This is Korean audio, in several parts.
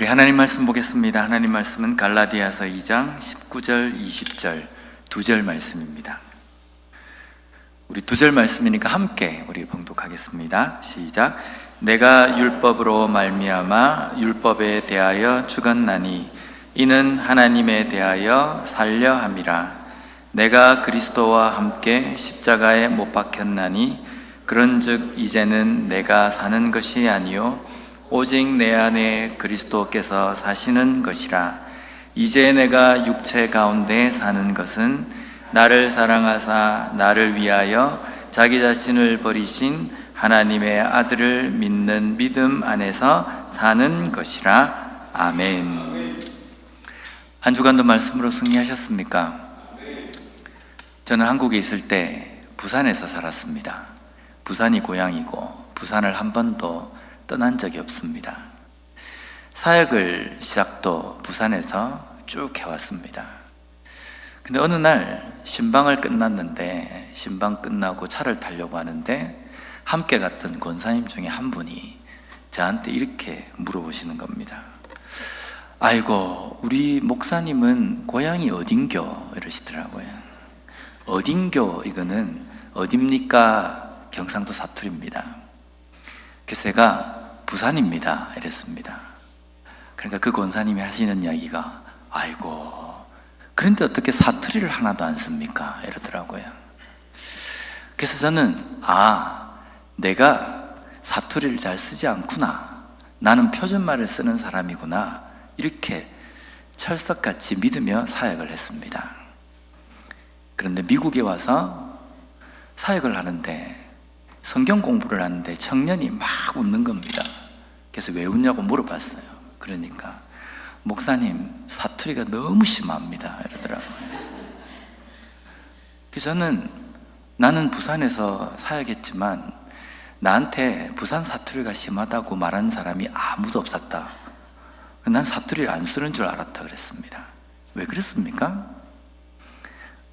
우리 하나님 말씀 보겠습니다. 하나님 말씀은 갈라디아서 2장 19절, 20절 두 절 말씀입니다. 우리 두 절 말씀이니까 함께 우리 봉독하겠습니다. 시작. 내가 율법으로 말미암아 율법에 대하여 죽었나니 이는 하나님에 대하여 살려 함이라. 내가 그리스도와 함께 십자가에 못 박혔나니 그런즉 이제는 내가 사는 것이 아니요 오직 내 안에 그리스도께서 사시는 것이라. 이제 내가 육체 가운데 사는 것은 나를 사랑하사 나를 위하여 자기 자신을 버리신 하나님의 아들을 믿는 믿음 안에서 사는 것이라. 아멘. 한 주간도 말씀으로 승리하셨습니까? 저는 한국에 있을 때 부산에서 살았습니다. 부산이 고향이고 부산을 한 번도 떠난 적이 없습니다. 사역을 시작도 부산에서 쭉 해왔습니다. 근데 어느 날 신방을 끝났는데, 신방 끝나고 차를 타려고 하는데 함께 갔던 권사님 중에 한 분이 저한테 이렇게 물어보시는 겁니다. 아이고, 우리 목사님은 고향이 어딘겨? 이러시더라고요. 어딘겨, 이거는 어딥니까? 경상도 사투리입니다. 그래서 제가 부산입니다 이랬습니다. 그러니까 그 권사님이 하시는 이야기가 아이고, 그런데 어떻게 사투리를 하나도 안 씁니까? 이러더라고요. 그래서 저는 내가 사투리를 잘 쓰지 않구나, 나는 표준말을 쓰는 사람이구나, 이렇게 철석같이 믿으며 사역을 했습니다. 그런데 미국에 와서 사역을 하는데, 성경 공부를 하는데 청년이 막 웃는 겁니다. 그래서 왜 웃냐고 물어봤어요. 그러니까 목사님 사투리가 너무 심합니다 이러더라고요. 그래서 나는 부산에서 사역했지만 나한테 부산 사투리가 심하다고 말하는 사람이 아무도 없었다. 난 사투리를 안 쓰는 줄 알았다 그랬습니다. 왜 그랬습니까?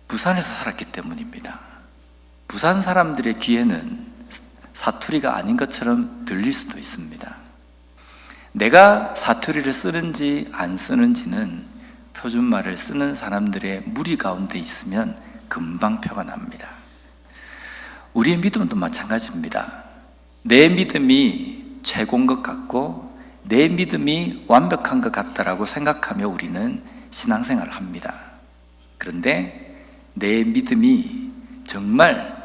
부산에서 살았기 때문입니다. 부산 사람들의 귀에는 사투리가 아닌 것처럼 들릴 수도 있습니다. 내가 사투리를 쓰는지 안 쓰는지는 표준말을 쓰는 사람들의 무리 가운데 있으면 금방 표가 납니다. 우리의 믿음도 마찬가지입니다. 내 믿음이 최고인 것 같고 내 믿음이 완벽한 것 같다라고 생각하며 우리는 신앙생활을 합니다. 그런데 내 믿음이 정말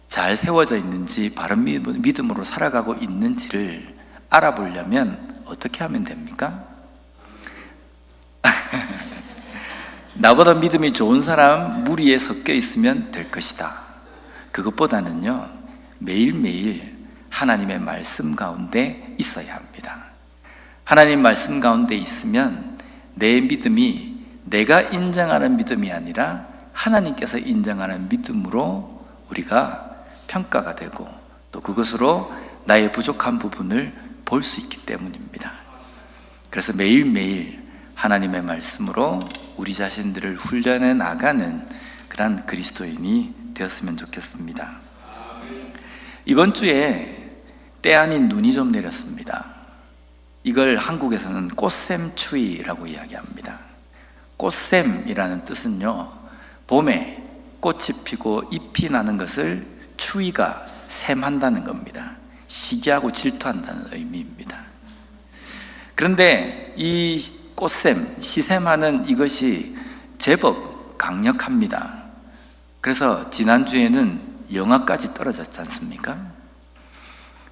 잘 세워져 있는지, 바른 믿음으로 살아가고 있는지를 알아보려면 어떻게 하면 됩니까? 나보다 믿음이 좋은 사람 무리에 섞여 있으면 될 것이다. 그것보다는요, 매일매일 하나님의 말씀 가운데 있어야 합니다. 하나님 말씀 가운데 있으면 내 믿음이 내가 인정하는 믿음이 아니라 하나님께서 인정하는 믿음으로 우리가 평가가 되고 또 그것으로 나의 부족한 부분을 볼 수 있기 때문입니다. 그래서 매일매일 하나님의 말씀으로 우리 자신들을 훈련해 나가는 그런 그리스도인이 되었으면 좋겠습니다. 이번 주에 때 아닌 눈이 좀 내렸습니다. 이걸 한국에서는 꽃샘추위라고 이야기합니다. 꽃샘이라는 뜻은요, 봄에 꽃이 피고 잎이 나는 것을 추위가 샘한다는 겁니다. 시기하고 질투한다는 의미입니다. 그런데 이 꽃샘, 시샘하는 이것이 제법 강력합니다. 그래서 지난주에는 영하까지 떨어졌지 않습니까?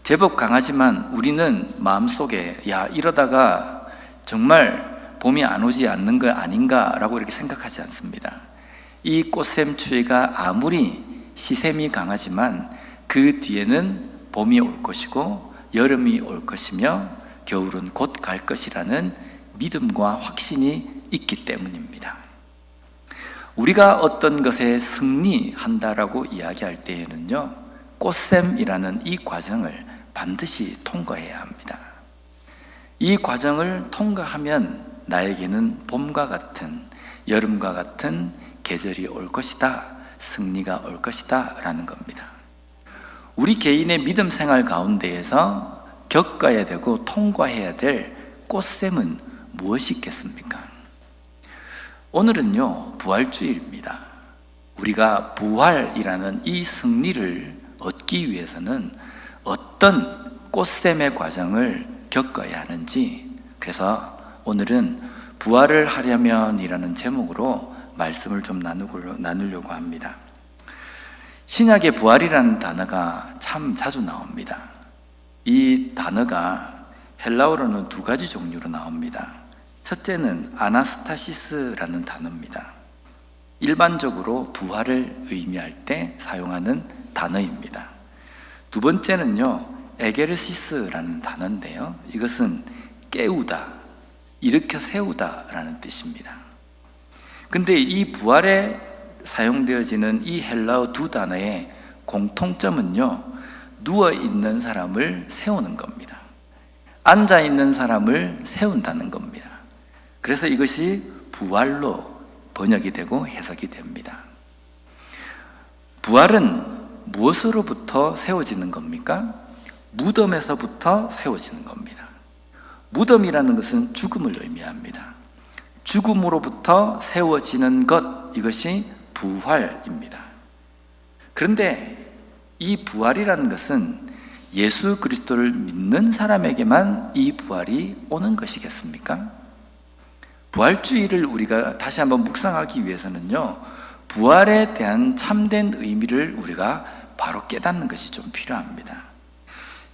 제법 강하지만 우리는 마음속에 이러다가 정말 봄이 안 오지 않는 거 아닌가라고 이렇게 생각하지 않습니다. 이 꽃샘 추위가 아무리 시샘이 강하지만 그 뒤에는 봄이 올 것이고 여름이 올 것이며 겨울은 곧 갈 것이라는 믿음과 확신이 있기 때문입니다. 우리가 어떤 것에 승리한다라고 이야기할 때에는요, 꽃샘이라는 이 과정을 반드시 통과해야 합니다. 이 과정을 통과하면 나에게는 봄과 같은, 여름과 같은 계절이 올 것이다, 승리가 올 것이다 라는 겁니다. 우리 개인의 믿음 생활 가운데에서 겪어야 되고 통과해야 될 꽃샘은 무엇이 있겠습니까? 오늘은요, 부활주일입니다. 우리가 부활이라는 이 승리를 얻기 위해서는 어떤 꽃샘의 과정을 겪어야 하는지, 그래서 오늘은 부활을 하려면 이라는 제목으로 말씀을 좀 나누려고 합니다. 신약에 부활이라는 단어가 참 자주 나옵니다. 이 단어가 헬라어로는 두 가지 종류로 나옵니다. 첫째는 아나스타시스라는 단어입니다. 일반적으로 부활을 의미할 때 사용하는 단어입니다. 두 번째는요, 에게르시스라는 단어인데요, 이것은 깨우다, 일으켜 세우다라는 뜻입니다. 근데 이 부활에 사용되어지는 이 헬라어 두 단어의 공통점은요, 누워있는 사람을 세우는 겁니다. 앉아있는 사람을 세운다는 겁니다. 그래서 이것이 부활로 번역이 되고 해석이 됩니다. 부활은 무엇으로부터 세워지는 겁니까? 무덤에서부터 세워지는 겁니다. 무덤이라는 것은 죽음을 의미합니다. 죽음으로부터 세워지는 것, 이것이 부활입니다. 그런데 이 부활이라는 것은 예수 그리스도를 믿는 사람에게만 이 부활이 오는 것이겠습니까? 부활주의를 우리가 다시 한번 묵상하기 위해서는요, 부활에 대한 참된 의미를 우리가 바로 깨닫는 것이 좀 필요합니다.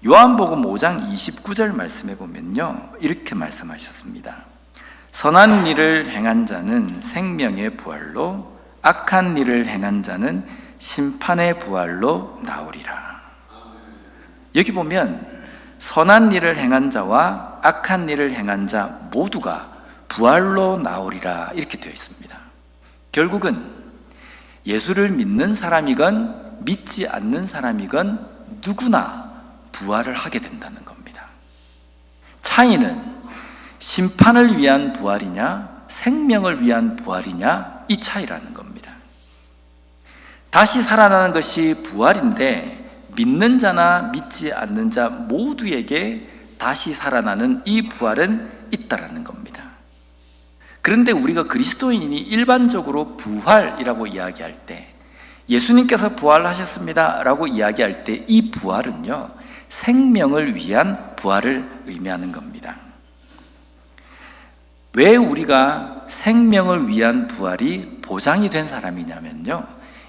요한복음 5장 29절 말씀에 보면요, 이렇게 말씀하셨습니다. 선한 일을 행한 자는 생명의 부활로, 악한 일을 행한 자는 심판의 부활로 나오리라. 여기 보면 선한 일을 행한 자와 악한 일을 행한 자 모두가 부활로 나오리라 이렇게 되어 있습니다. 결국은 예수를 믿는 사람이건 믿지 않는 사람이건 누구나 부활을 하게 된다는 겁니다. 차이는 심판을 위한 부활이냐 생명을 위한 부활이냐, 이 차이라는 겁니다. 다시 살아나는 것이 부활인데 믿는 자나 믿지 않는 자 모두에게 다시 살아나는 이 부활은 있다라는 겁니다. 그런데 우리가 그리스도인이 일반적으로 부활이라고 이야기할 때, 예수님께서 부활하셨습니다 라고 이야기할 때 이 부활은요, 생명을 위한 부활을 의미하는 겁니다. 왜 우리가 생명을 위한 부활이 보장이 된 사람이냐면요,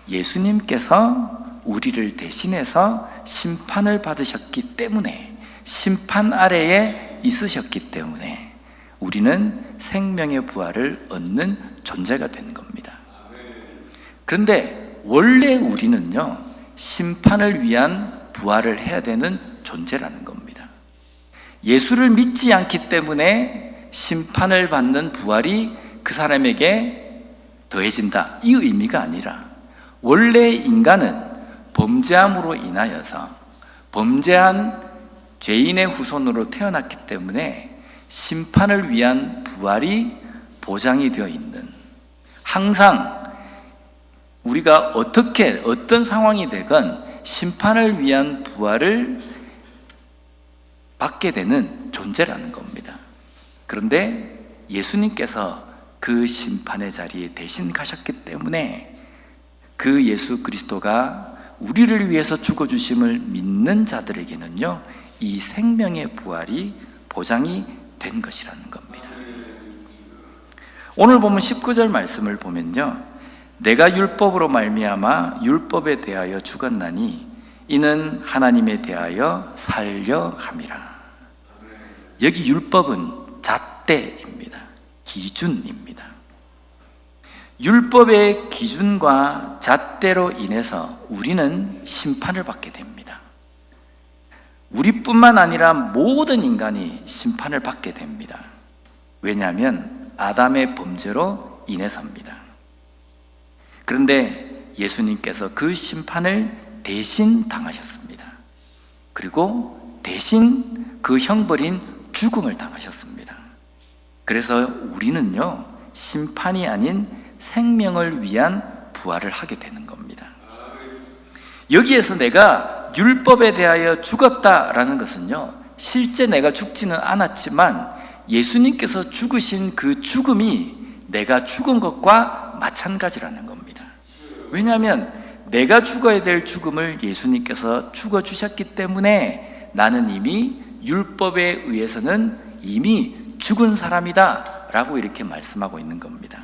예수님께서 우리를 대신해서 심판을 받으셨기 때문에, 심판 아래에 있으셨기 때문에 우리는 생명의 부활을 얻는 존재가 된 겁니다. 그런데 원래 우리는요, 심판을 위한 부활을 해야 되는 존재라는 겁니다. 예수를 믿지 않기 때문에 심판을 받는 부활이 그 사람에게 더해진다, 이 의미가 아니라, 원래 인간은 범죄함으로 인하여서 범죄한 죄인의 후손으로 태어났기 때문에 심판을 위한 부활이 보장이 되어 있는, 항상 우리가 어떤 상황이 되건 심판을 위한 부활을 받게 되는 존재라는 겁니다. 그런데 예수님께서 그 심판의 자리에 대신 가셨기 때문에 그 예수 그리스도가 우리를 위해서 죽어주심을 믿는 자들에게는요, 이 생명의 부활이 보장이 된 것이라는 겁니다. 오늘 보면 19절 말씀을 보면요, 내가 율법으로 말미암아 율법에 대하여 죽었나니 이는 하나님에 대하여 살려 함이라. 여기 율법은 잣대입니다. 기준입니다. 율법의 기준과 잣대로 인해서 우리는 심판을 받게 됩니다. 우리뿐만 아니라 모든 인간이 심판을 받게 됩니다. 왜냐하면 아담의 범죄로 인해서입니다. 그런데 예수님께서 그 심판을 대신 당하셨습니다. 그리고 대신 그 형벌인 죽음을 당하셨습니다. 그래서 우리는요, 심판이 아닌 생명을 위한 부활을 하게 되는 겁니다. 여기에서 내가 율법에 대하여 죽었다라는 것은요, 실제 내가 죽지는 않았지만 예수님께서 죽으신 그 죽음이 내가 죽은 것과 마찬가지라는 겁니다. 왜냐하면 내가 죽어야 될 죽음을 예수님께서 죽어주셨기 때문에 나는 이미 율법에 의해서는 이미 죽은 사람이다 라고 이렇게 말씀하고 있는 겁니다.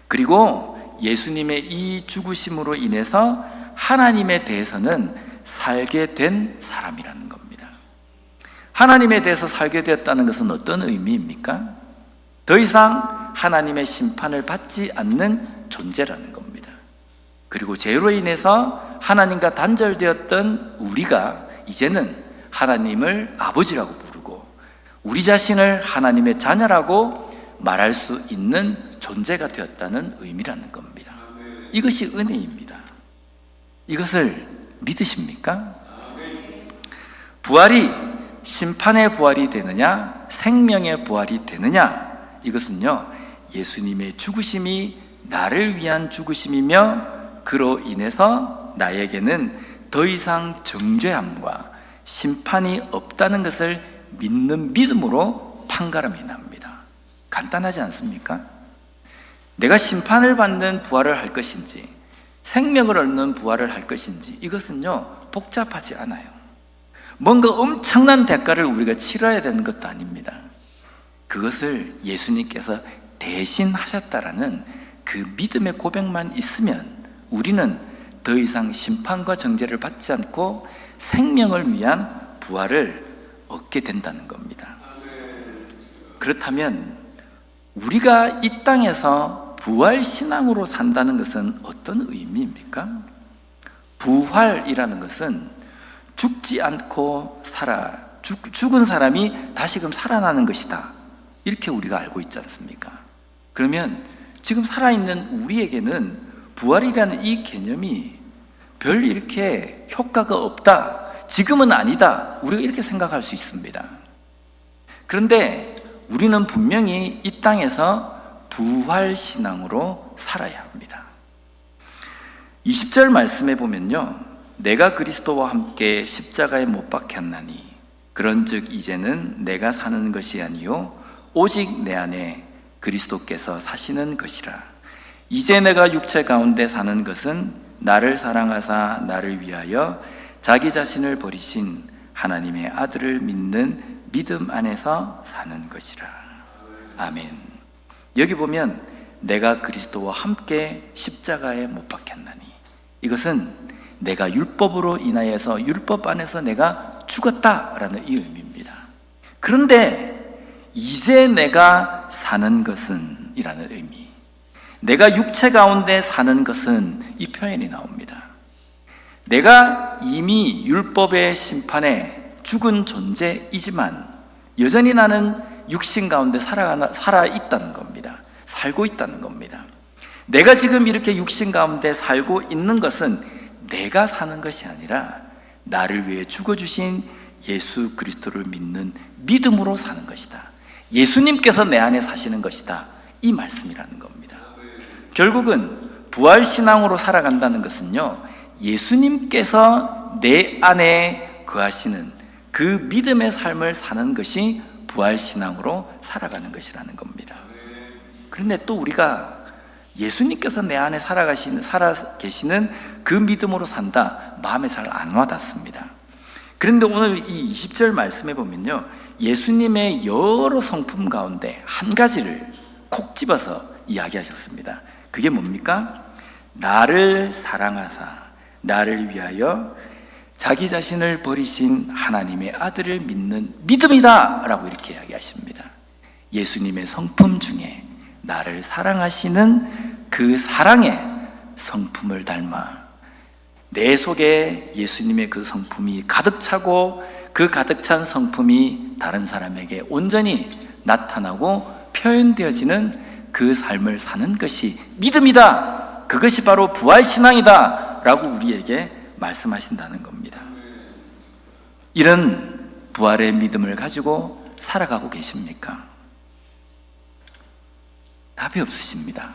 그리고 예수님의 이 죽으심으로 인해서 하나님에 대해서는 살게 된 사람이라는 겁니다. 하나님에 대해서 살게 되었다는 것은 어떤 의미입니까? 더 이상 하나님의 심판을 받지 않는 존재라는 겁니다. 그리고 죄로 인해서 하나님과 단절되었던 우리가 이제는 하나님을 아버지라고 부르고 우리 자신을 하나님의 자녀라고 말할 수 있는 존재가 되었다는 의미라는 겁니다. 이것이 은혜입니다. 이것을 믿으십니까? 부활이 심판의 부활이 되느냐 생명의 부활이 되느냐, 이것은요 예수님의 죽으심이 나를 위한 죽으심이며 그로 인해서 나에게는 더 이상 정죄함과 심판이 없다는 것을 믿는 믿음으로 판가름이 납니다. 간단하지 않습니까? 내가 심판을 받는 부활을 할 것인지 생명을 얻는 부활을 할 것인지 이것은요 복잡하지 않아요. 뭔가 엄청난 대가를 우리가 치러야 되는 것도 아닙니다. 그것을 예수님께서 대신 하셨다라는 그 믿음의 고백만 있으면 우리는 더 이상 심판과 정죄를 받지 않고 생명을 위한 부활을 얻게 된다는 겁니다. 그렇다면 우리가 이 땅에서 부활신앙으로 산다는 것은 어떤 의미입니까? 부활이라는 것은 죽지 않고 죽은 사람이 다시금 살아나는 것이다, 이렇게 우리가 알고 있지 않습니까? 그러면 지금 살아있는 우리에게는 부활이라는 이 개념이 별 이렇게 효과가 없다, 지금은 아니다, 우리가 이렇게 생각할 수 있습니다. 그런데 우리는 분명히 이 땅에서 부활신앙으로 살아야 합니다. 20절 말씀에 보면요, 내가 그리스도와 함께 십자가에 못 박혔나니 그런즉 이제는 내가 사는 것이 아니요 오직 내 안에 그리스도께서 사시는 것이라. 이제 내가 육체 가운데 사는 것은 나를 사랑하사 나를 위하여 자기 자신을 버리신 하나님의 아들을 믿는 믿음 안에서 사는 것이라. 아멘. 여기 보면 내가 그리스도와 함께 십자가에 못 박혔나니, 이것은 내가 율법으로 인하여서 율법 안에서 내가 죽었다라는 이 의미입니다. 그런데 이제 내가 사는 것은 이라는 의미, 내가 육체 가운데 사는 것은 이 표현이 나옵니다. 내가 이미 율법의 심판에 죽은 존재이지만 여전히 나는 육신 가운데 살아 있다는 겁니다. 살고 있다는 겁니다. 내가 지금 이렇게 육신 가운데 살고 있는 것은 내가 사는 것이 아니라 나를 위해 죽어주신 예수 그리스도를 믿는 믿음으로 사는 것이다. 예수님께서 내 안에 사시는 것이다, 이 말씀이라는 겁니다. 결국은 부활신앙으로 살아간다는 것은요, 예수님께서 내 안에 거하시는 그 믿음의 삶을 사는 것이 부활신앙으로 살아가는 것이라는 겁니다. 그런데 또 우리가 예수님께서 내 안에 살아 계시는 그 믿음으로 산다, 마음에 잘 안 와닿습니다. 그런데 오늘 이 20절 말씀에 보면요, 예수님의 여러 성품 가운데 한 가지를 콕 집어서 이야기하셨습니다. 그게 뭡니까? 나를 사랑하사 나를 위하여 자기 자신을 버리신 하나님의 아들을 믿는 믿음이다 라고 이렇게 이야기하십니다. 예수님의 성품 중에 나를 사랑하시는 그 사랑의 성품을 닮아 내 속에 예수님의 그 성품이 가득 차고 그 가득 찬 성품이 다른 사람에게 온전히 나타나고 표현되어지는 그 삶을 사는 것이 믿음이다, 그것이 바로 부활신앙이다 라고 우리에게 말씀하신다는 겁니다. 이런 부활의 믿음을 가지고 살아가고 계십니까? 답이 없으십니다.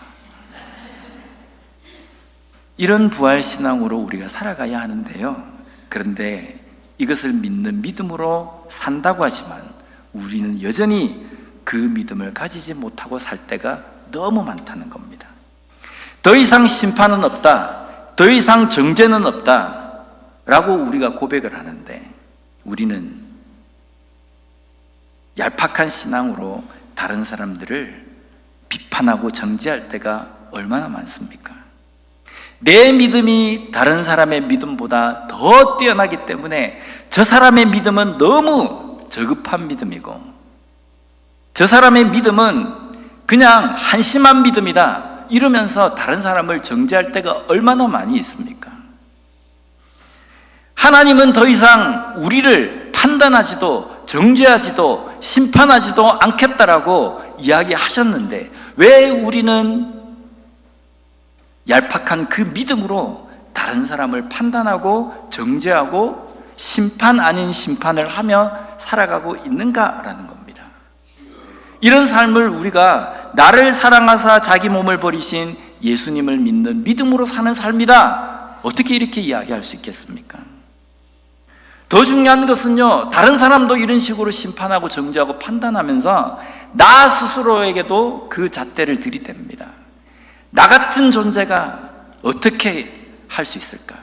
이런 부활신앙으로 우리가 살아가야 하는데요, 그런데 이것을 믿는 믿음으로 산다고 하지만 우리는 여전히 그 믿음을 가지지 못하고 살 때가 너무 많다는 겁니다. 더 이상 심판은 없다, 더 이상 정죄는 없다 라고 우리가 고백을 하는데, 우리는 얄팍한 신앙으로 다른 사람들을 비판하고 정죄할 때가 얼마나 많습니까? 내 믿음이 다른 사람의 믿음보다 더 뛰어나기 때문에 저 사람의 믿음은 너무 저급한 믿음이고, 저 사람의 믿음은 그냥 한심한 믿음이다 이러면서 다른 사람을 정죄할 때가 얼마나 많이 있습니까? 하나님은 더 이상 우리를 판단하지도 정죄하지도 심판하지도 않겠다라고 이야기하셨는데, 왜 우리는 얄팍한 그 믿음으로 다른 사람을 판단하고 정죄하고 심판 아닌 심판을 하며 살아가고 있는가라는 겁니다. 이런 삶을 우리가 나를 사랑하사 자기 몸을 버리신 예수님을 믿는 믿음으로 사는 삶이다, 어떻게 이렇게 이야기할 수 있겠습니까? 더 중요한 것은요, 다른 사람도 이런 식으로 심판하고 정죄하고 판단하면서 나 스스로에게도 그 잣대를 들이댑니다. 나 같은 존재가 어떻게 할 수 있을까?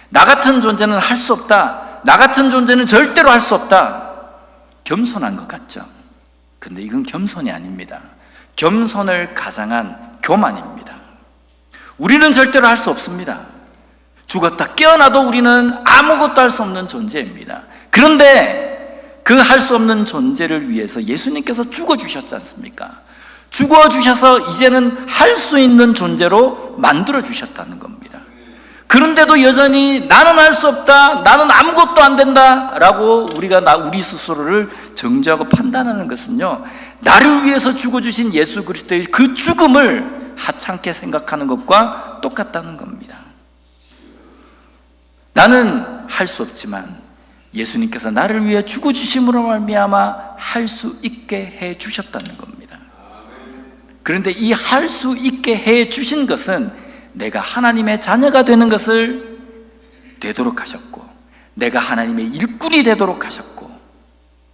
나 같은 존재는 할 수 없다, 나 같은 존재는 절대로 할 수 없다. 겸손한 것 같죠? 근데 이건 겸손이 아닙니다. 겸손을 가장한 교만입니다. 우리는 절대로 할 수 없습니다. 죽었다 깨어나도 우리는 아무것도 할 수 없는 존재입니다. 그런데 그 할 수 없는 존재를 위해서 예수님께서 죽어주셨지 않습니까? 죽어주셔서 이제는 할 수 있는 존재로 만들어주셨다는 겁니다. 그런데도 여전히 나는 할 수 없다, 나는 아무것도 안 된다 라고 우리가 우리 스스로를 정죄하고 판단하는 것은요, 나를 위해서 죽어주신 예수 그리스도의 그 죽음을 하찮게 생각하는 것과 똑같다는 겁니다. 나는 할 수 없지만 예수님께서 나를 위해 죽어주심으로 말미암아 할 수 있게 해 주셨다는 겁니다. 그런데 이 할 수 있게 해 주신 것은 내가 하나님의 자녀가 되는 것을 되도록 하셨고, 내가 하나님의 일꾼이 되도록 하셨고,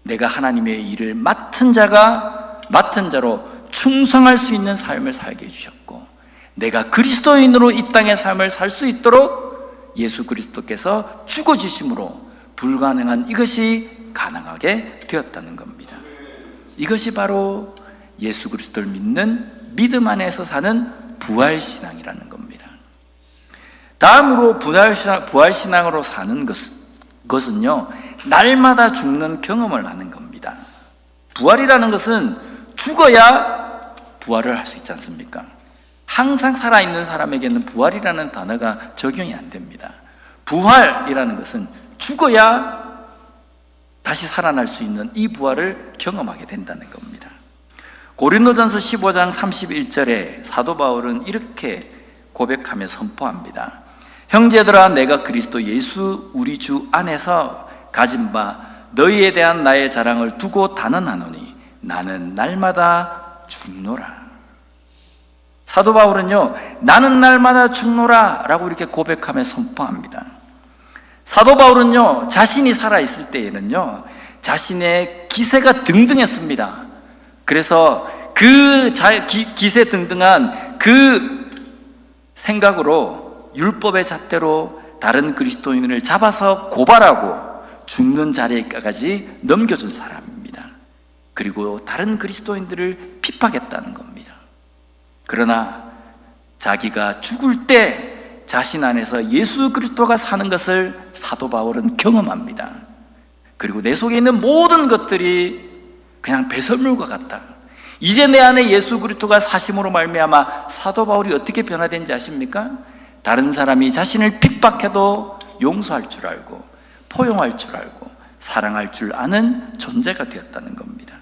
내가 하나님의 일을 맡은 자로 충성할 수 있는 삶을 살게 해주셨고, 내가 그리스도인으로 이 땅의 삶을 살 수 있도록 예수 그리스도께서 죽어주심으로 불가능한 이것이 가능하게 되었다는 겁니다. 이것이 바로 예수 그리스도를 믿는 믿음 안에서 사는 부활신앙이라는 겁니다. 다음으로 부활신앙으로 사는 것은요, 날마다 죽는 경험을 하는 겁니다. 부활이라는 것은 죽어야 부활을 할 수 있지 않습니까? 항상 살아있는 사람에게는 부활이라는 단어가 적용이 안 됩니다. 부활이라는 것은 죽어야 다시 살아날 수 있는 이 부활을 경험하게 된다는 겁니다. 고린도전서 15장 31절에 사도 바울은 이렇게 고백하며 선포합니다. 형제들아, 내가 그리스도 예수 우리 주 안에서 가진 바 너희에 대한 나의 자랑을 두고 단언하노니 나는 날마다 죽노라. 사도 바울은요, 나는 날마다 죽노라 라고 이렇게 고백하며 선포합니다. 사도 바울은요, 자신이 살아있을 때에는요, 자신의 기세가 등등했습니다. 그래서 그 기세 등등한 그 생각으로 율법의 잣대로 다른 그리스도인을 잡아서 고발하고 죽는 자리까지 넘겨준 사람입니다. 그리고 다른 그리스도인들을 핍박했다는 겁니다. 그러나 자기가 죽을 때 자신 안에서 예수 그리스도가 사는 것을 사도 바울은 경험합니다. 그리고 내 속에 있는 모든 것들이 그냥 배설물과 같다. 이제 내 안에 예수 그리스도가 사심으로 말미암아 사도 바울이 어떻게 변화된지 아십니까? 다른 사람이 자신을 핍박해도 용서할 줄 알고 포용할 줄 알고 사랑할 줄 아는 존재가 되었다는 겁니다.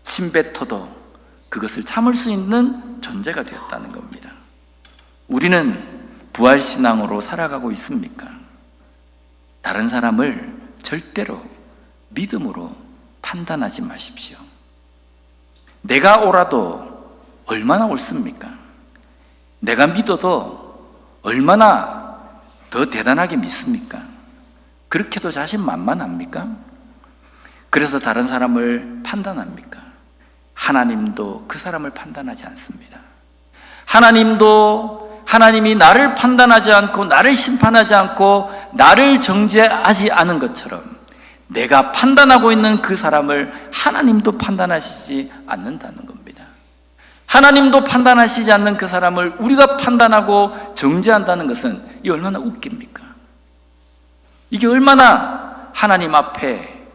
침뱉어도 그것을 참을 수 있는 존재가 되었다는 겁니다. 우리는 부활신앙으로 살아가고 있습니까? 다른 사람을 절대로 믿음으로 판단하지 마십시오. 내가 옳아도 얼마나 옳습니까? 내가 믿어도 얼마나 더 대단하게 믿습니까? 그렇게도 자신만만합니까? 그래서 다른 사람을 판단합니까? 하나님도 그 사람을 판단하지 않습니다. 하나님이 나를 판단하지 않고 나를 심판하지 않고 나를 정죄하지 않은 것처럼 내가 판단하고 있는 그 사람을 하나님도 판단하시지 않는다는 겁니다. 하나님도 판단하시지 않는 그 사람을 우리가 판단하고 정죄한다는 것은 이게 얼마나 웃깁니까? 이게 얼마나 하나님 앞에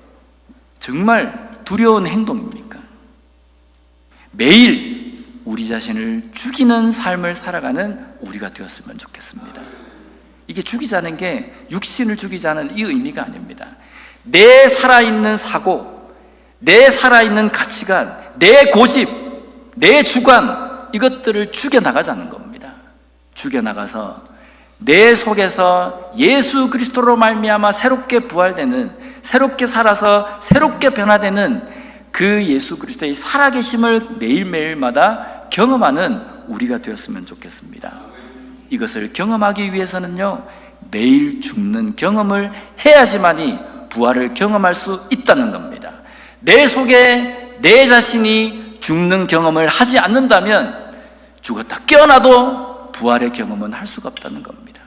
정말 두려운 행동입니까? 매일 우리 자신을 죽이는 삶을 살아가는 우리가 되었으면 좋겠습니다. 이게 죽이자는 게 육신을 죽이자는 이 의미가 아닙니다. 내 살아있는 사고, 내 살아있는 가치관, 내 고집, 내 주관, 이것들을 죽여나가자는 겁니다. 죽여나가서 내 속에서 예수 그리스도로 말미암아 새롭게 부활되는, 새롭게 살아서 새롭게 변화되는 그 예수 그리스도의 살아계심을 매일매일마다 경험하는 우리가 되었으면 좋겠습니다. 이것을 경험하기 위해서는요, 매일 죽는 경험을 해야지만이 부활을 경험할 수 있다는 겁니다. 내 속에 내 자신이 죽는 경험을 하지 않는다면 죽었다 깨어나도 부활의 경험은 할 수가 없다는 겁니다.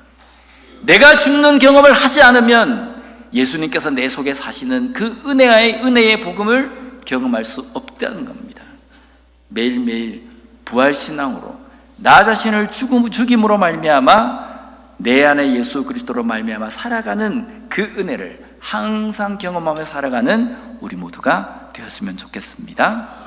내가 죽는 경험을 하지 않으면 예수님께서 내 속에 사시는 그 은혜의 복음을 경험할 수 없다는 겁니다. 매일매일 부활신앙으로 나 자신을 죽임으로 말미암아 내 안에 예수 그리스도로 말미암아 살아가는 그 은혜를 항상 경험하며 살아가는 우리 모두가 되었으면 좋겠습니다.